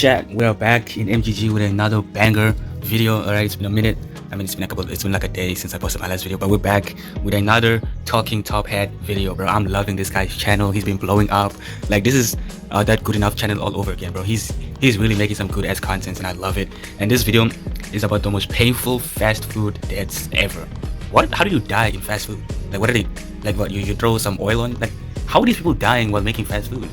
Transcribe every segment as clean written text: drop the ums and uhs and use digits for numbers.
chat? We are back in MGG with another banger video. Alright, it's been a minute. I mean, it's been like a day since I posted my last video, but we're back with another talking top hat video, bro. I'm loving this guy's channel. He's been blowing up. Like, this is that good enough channel all over again, bro. He's really making some good ass content, and I love it. And this video is about the most painful fast food deaths ever. What? How do you die in fast food? Like, what are they? Like, what? You throw some oil on? Like, how are these people dying while making fast food?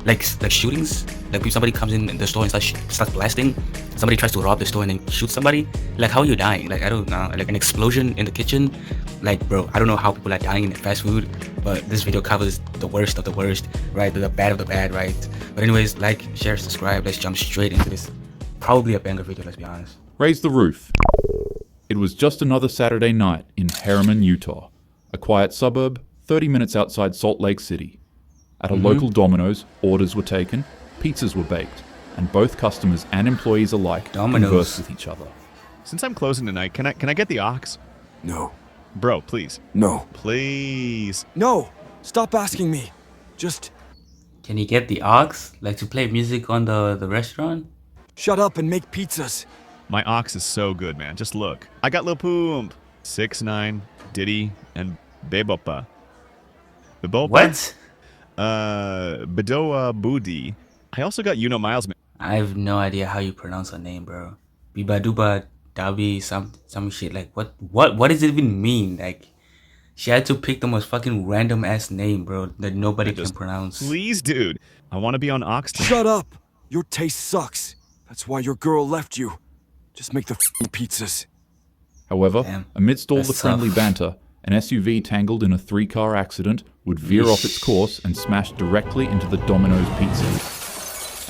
Like shootings? Like, if somebody comes in the store and starts blasting, somebody tries to rob the store and then shoots somebody. Like, how are you dying? Like, I don't know. Like, an explosion in the kitchen? Like, bro, I don't know how people are dying in fast food, but this video covers the worst of the worst, right? The bad of the bad, right? But anyways, like, share, subscribe. Let's jump straight into this. Probably a banger video, let's be honest. Raise the roof. It was just another Saturday night in Harriman, Utah, a quiet suburb 30 minutes outside Salt Lake City. At a local Domino's, orders were taken, pizzas were baked, and both customers and employees alike conversed with each other. Since I'm closing tonight, can I get the ox? No. Bro, please. No. Please. No! Stop asking me. Just... Can you get the ox? Like, to play music on the restaurant? shut up and make pizzas. My ox is so good, man. Just look. I got Lil Poomp, 6ix9ine, Diddy, and Bebopa. Bebopa? What? Bedoa Budi. I also got Miles. I have no idea how you pronounce her name, bro. Bibaduba Dabi, some shit. Like, what does it even mean? Like, she had to pick the most fucking random ass name, bro, that nobody can pronounce. Please, dude. I want to be on ox. Shut up! Your taste sucks. That's why your girl left you. Just make the f***ing pizzas. However, amidst all the friendly banter, an SUV tangled in a 3-car accident would veer off its course and smash directly into the Domino's pizza.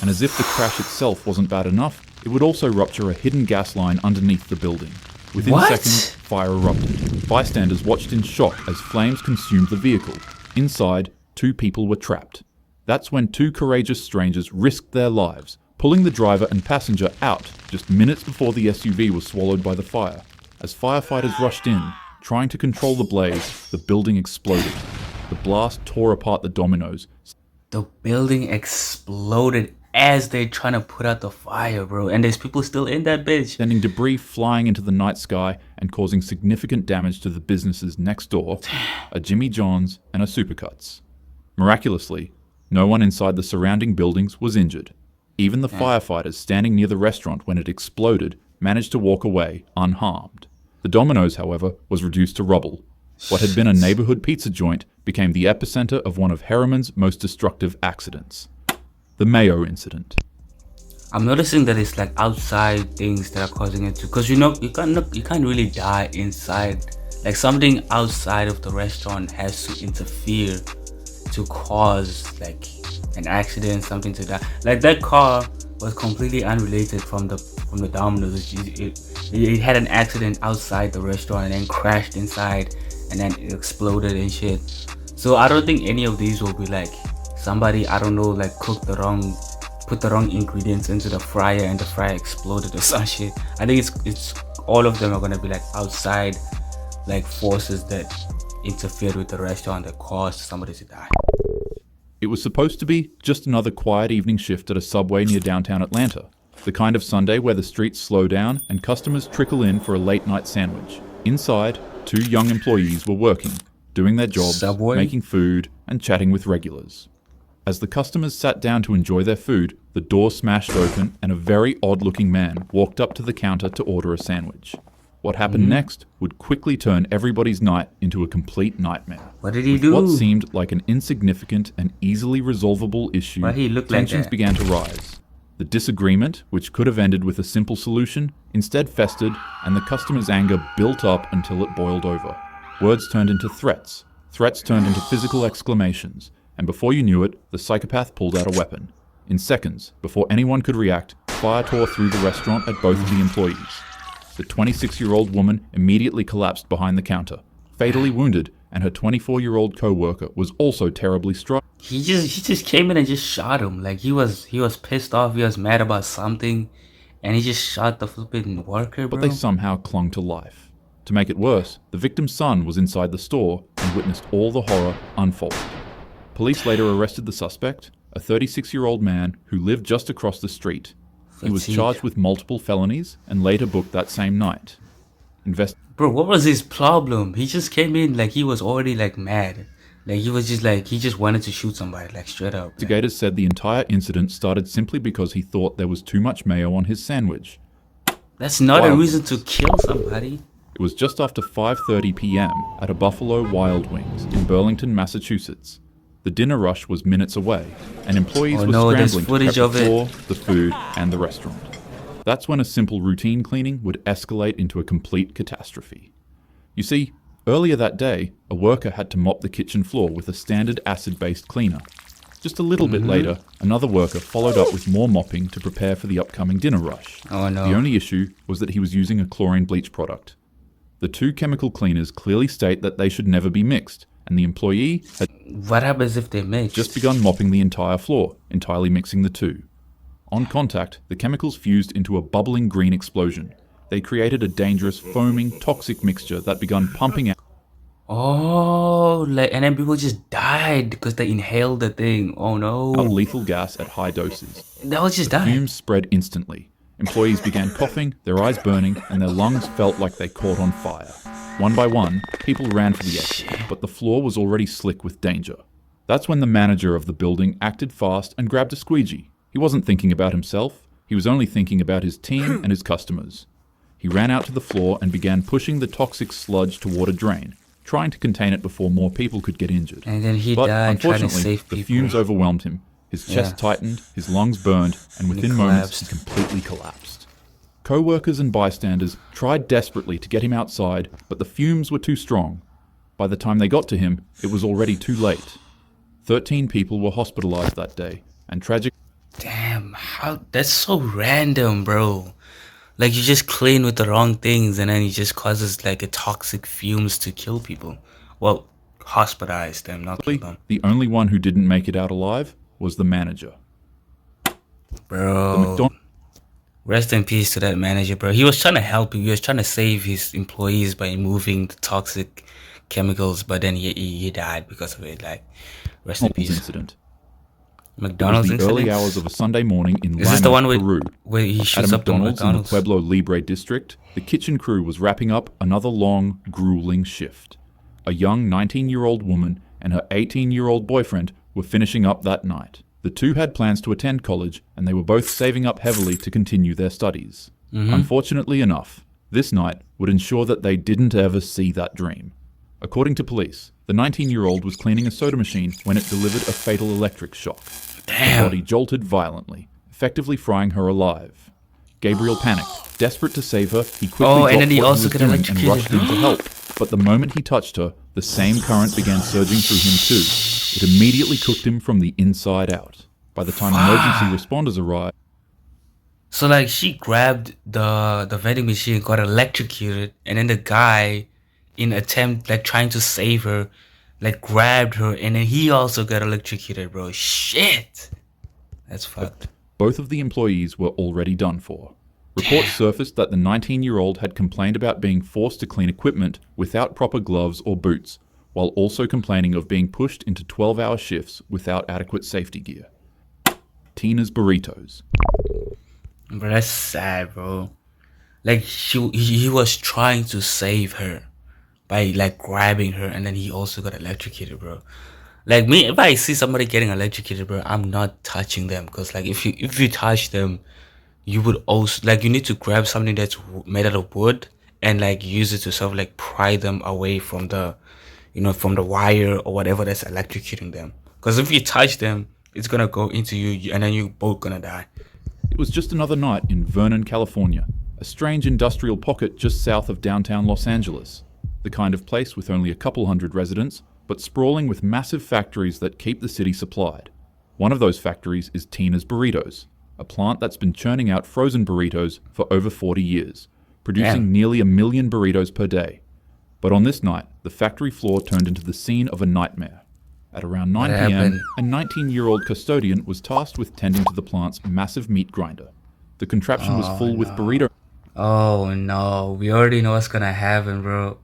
And as if the crash itself wasn't bad enough, it would also rupture a hidden gas line underneath the building. Within seconds, fire erupted. Bystanders watched in shock as flames consumed the vehicle. Inside, 2 people were trapped. That's when 2 courageous strangers risked their lives, pulling the driver and passenger out just minutes before the SUV was swallowed by the fire. As firefighters rushed in, trying to control the blaze, the building exploded. The blast tore apart the Domino's. The building exploded as they're trying to put out the fire, bro. And there's people still in that bitch. Sending debris flying into the night sky and causing significant damage to the businesses next door, a Jimmy John's and a Supercuts. Miraculously, no one inside the surrounding buildings was injured. Even the firefighters standing near the restaurant when it exploded managed to walk away unharmed. The Domino's, however, was reduced to rubble. What had been a neighborhood pizza joint became the epicenter of one of Harriman's most destructive accidents. The Mayo incident. I'm noticing that it's like outside things that are causing it too, because you can't really die inside. Like, something outside of the restaurant has to interfere to cause like an accident, something to die. Like, that car was completely unrelated from the Domino's. It had an accident outside the restaurant and then crashed inside and then it exploded and shit. So I don't think any of these will be like somebody, I don't know, like put the wrong ingredients into the fryer and the fryer exploded or some shit. I think it's all of them are gonna be like outside like forces that interfered with the restaurant that caused somebody to die. It was supposed to be just another quiet evening shift at a Subway near downtown Atlanta. The kind of Sunday where the streets slow down and customers trickle in for a late night sandwich. Inside, 2 young employees were working, doing their jobs, making food, and chatting with regulars. As the customers sat down to enjoy their food, the door smashed open and a very odd-looking man walked up to the counter to order a sandwich. What happened next would quickly turn everybody's night into a complete nightmare. What did he do? What seemed like an insignificant and easily resolvable issue, tensions began to rise. The disagreement, which could have ended with a simple solution, instead festered, and the customer's anger built up until it boiled over. Words turned into threats. Threats turned into physical exclamations. And before you knew it, the psychopath pulled out a weapon. In seconds, before anyone could react, fire tore through the restaurant at both of the employees. The 26-year-old woman immediately collapsed behind the counter, fatally wounded, and her 24-year-old co-worker was also terribly struck. He just came in and just shot him. Like, he was pissed off, he was mad about something, and he just shot the flipping worker, bro. But they somehow clung to life. To make it worse, the victim's son was inside the store and witnessed all the horror unfold. Police later arrested the suspect, a 36-year-old man who lived just across the street. He was Fatigue. charged with multiple felonies and later booked that same night. Bro, what was his problem? He just came in like he was already like mad. Like he was just like, he just wanted to shoot somebody, like straight up. Investigators said the entire incident started simply because he thought there was too much mayo on his sandwich. That's not a Wild reason to kill somebody. It was just after 5:30 p.m. at a Buffalo Wild Wings in Burlington, Massachusetts. The dinner rush was minutes away, and employees were scrambling to prep the floor, the food, and the restaurant. That's when a simple routine cleaning would escalate into a complete catastrophe. You see, earlier that day, a worker had to mop the kitchen floor with a standard acid-based cleaner. Just a little bit later, another worker followed up with more mopping to prepare for the upcoming dinner rush. Oh no. The only issue was that he was using a chlorine bleach product. The two chemical cleaners clearly state that they should never be mixed, and the employee had What happens if they mix? just begun mopping the entire floor, entirely mixing the two. On contact, the chemicals fused into a bubbling green explosion. They created a dangerous, foaming, toxic mixture that began pumping out Oh, like, and then people just died because they inhaled the thing. Oh no. lethal gas at high doses. That was just dying. Fumes spread instantly. Employees began coughing, their eyes burning, and their lungs felt like they caught on fire. One by one, people ran for the exit, but the floor was already slick with danger. That's when the manager of the building acted fast and grabbed a squeegee. He wasn't thinking about himself, he was only thinking about his team and his customers. He ran out to the floor and began pushing the toxic sludge toward a drain, trying to contain it before more people could get injured. And then he But died trying to unfortunately, save the people. fumes overwhelmed him. His chest tightened, his lungs burned, and within moments he completely collapsed. Co-workers and bystanders tried desperately to get him outside, but the fumes were too strong. By the time they got to him, it was already too late. 13 people were hospitalized that day, and Damn, how that's so random, bro. Like you just clean with the wrong things and then it just causes like a toxic fumes to kill people. Well, hospitalize them, not kill them. the only one who didn't make it out alive was the manager. Bro. Rest in peace to that manager, bro. He was trying to help you. He was trying to save his employees by removing the toxic chemicals, but then he died because of it. Like, rest in peace. Incident. McDonald's It was the incident? early hours of a Sunday morning in Is this the one Peru. where he At shoots a up the McDonald's in the McDonald's? Pueblo Libre district, the kitchen crew was wrapping up another long, grueling shift. A young 19-year-old woman and her 18-year-old boyfriend were finishing up that night. The two had plans to attend college, and they were both saving up heavily to continue their studies. Unfortunately enough, this night would ensure that they didn't ever see that dream. According to police, the 19-year-old was cleaning a soda machine when it delivered a fatal electric shock. Her body jolted violently, effectively frying her alive. Gabriel panicked. Desperate to save her, he quickly dropped and then he what also was got doing and electrocuted. rushed in to help. But the moment he touched her, the same current began surging through him too. It immediately cooked him from the inside out. By the time emergency responders arrived, So like she grabbed the vending machine, got electrocuted, and then the guy, in attempt like trying to save her, like grabbed her, and then he also got electrocuted, bro. Shit, that's fucked. both of the employees were already done for. Reports surfaced that the 19-year-old had complained about being forced to clean equipment without proper gloves or boots, while also complaining of being pushed into 12-hour shifts without adequate safety gear. Tina's burritos. Bro, that's sad, bro. Like he was trying to save her by like grabbing her, and then he also got electrocuted, bro. Like me, if I see somebody getting electrocuted, bro, I'm not touching them, because like if you touch them, you would also like, you need to grab something that's made out of wood and like use it to sort of like pry them away from the, you know, from the wire or whatever that's electrocuting them. Because if you touch them, it's gonna go into you, and then you both gonna die. It was just another night in Vernon, California, a strange industrial pocket just south of downtown Los Angeles. The kind of place with only a couple hundred residents, but sprawling with massive factories that keep the city supplied. One of those factories is Tina's Burritos, a plant that's been churning out frozen burritos for over 40 years, producing nearly 1 million burritos per day. But on this night, the factory floor turned into the scene of a nightmare. At around 9 p.m., a 19-year-old custodian was tasked with tending to the plant's massive meat grinder. The contraption was full with burrito. Oh no, we already know what's gonna happen, bro.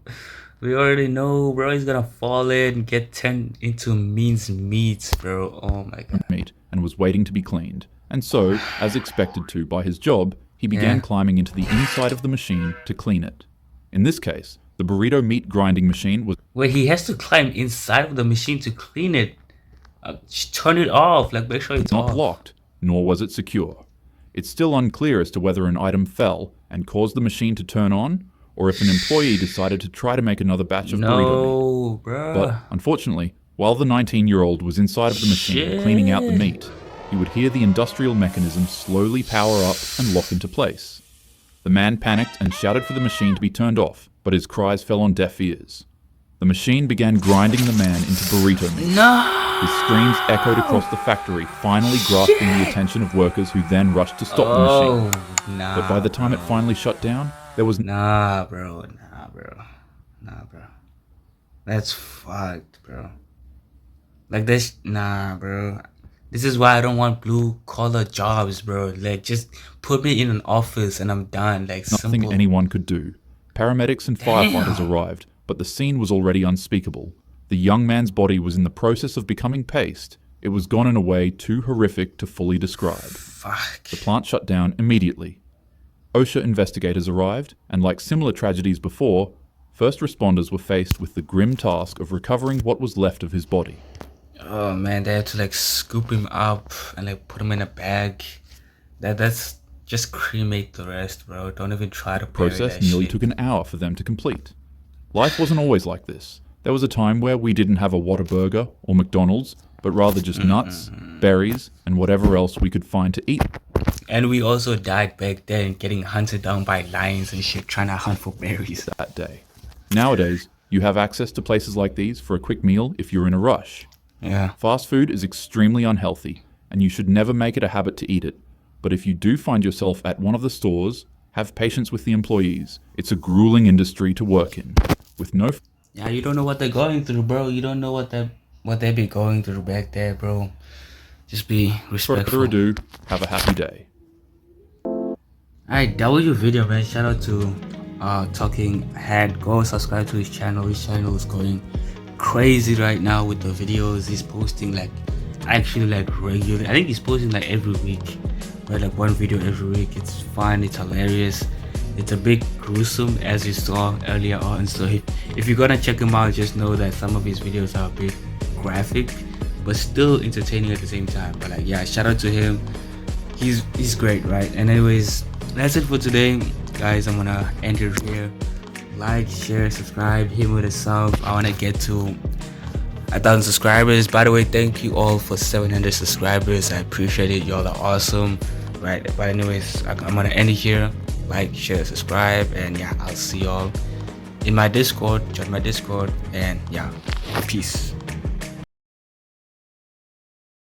We already know, bro. He's gonna fall in and get turned into minced meats, bro. Oh my god. Meat and was waiting to be cleaned. And so, as expected to by his job, he began climbing into the inside of the machine to clean it. In this case, the burrito meat grinding machine was Wait, he has to climb inside of the machine to clean it. Just turn it off, like make sure it's not off. locked, nor was it secure. It's still unclear as to whether an item fell and caused the machine to turn on, or if an employee decided to try to make another batch of burrito meat. No, bruh. But, unfortunately, while the 19-year-old was inside of the machine cleaning out the meat, he would hear the industrial mechanism slowly power up and lock into place. The man panicked and shouted for the machine to be turned off, but his cries fell on deaf ears. The machine began grinding the man into burrito meat. No! His screams echoed across the factory, finally grasping the attention of workers who then rushed to stop the machine. Nah, But by the time it finally shut down, there was Nah, bro. That's fucked, bro. Like this, nah, bro. This is why I don't want blue collar jobs, bro. Like, just put me in an office and I'm done. Like, nothing simple. anyone could do. Paramedics and firefighters arrived, but the scene was already unspeakable. The young man's body was in the process of becoming paste. It was gone in a way too horrific to fully describe. Fuck. The plant shut down immediately. OSHA investigators arrived, and like similar tragedies before, first responders were faced with the grim task of recovering what was left of his body. Oh man, they had to like scoop him up and like put him in a bag. That's just cremate the rest, bro. Don't even try to The process nearly took an hour for them to complete. Life wasn't always like this. There was a time where we didn't have a Whataburger or McDonald's, but rather just nuts, berries, and whatever else we could find to eat. And we also died back then, getting hunted down by lions and shit, trying to hunt for berries. That day. Nowadays, you have access to places like these for a quick meal if you're in a rush. Yeah. Fast food is extremely unhealthy, and you should never make it a habit to eat it. But if you do find yourself at one of the stores, have patience with the employees. It's a grueling industry to work in. With no... Yeah, you don't know what they're going through, bro. You don't know what they be going through back there, bro. Just be respectful. Further ado, have a happy day. Alright, that was your video, man. Shout out to Talking Head. Go subscribe to his channel. His channel is going crazy right now with the videos. He's posting like actually like regularly. I think he's posting like every week, right? Like one video every week. It's fun, it's hilarious, it's a bit gruesome, as you saw earlier on. So if you're gonna check him out, just know that some of his videos are a bit graphic but still entertaining at the same time. But like, yeah, shout out to him. He's great, right? And anyways, that's it for today, guys. I'm gonna end it here. Like, share, subscribe, hit me with a sub. I want to get to 1,000 subscribers. By the way, thank you all for 700 subscribers. I appreciate it. Y'all are awesome, right? But anyways, I'm gonna end it here. Like, share, subscribe, and yeah, I'll see y'all in my Discord. Join my Discord, and yeah, peace.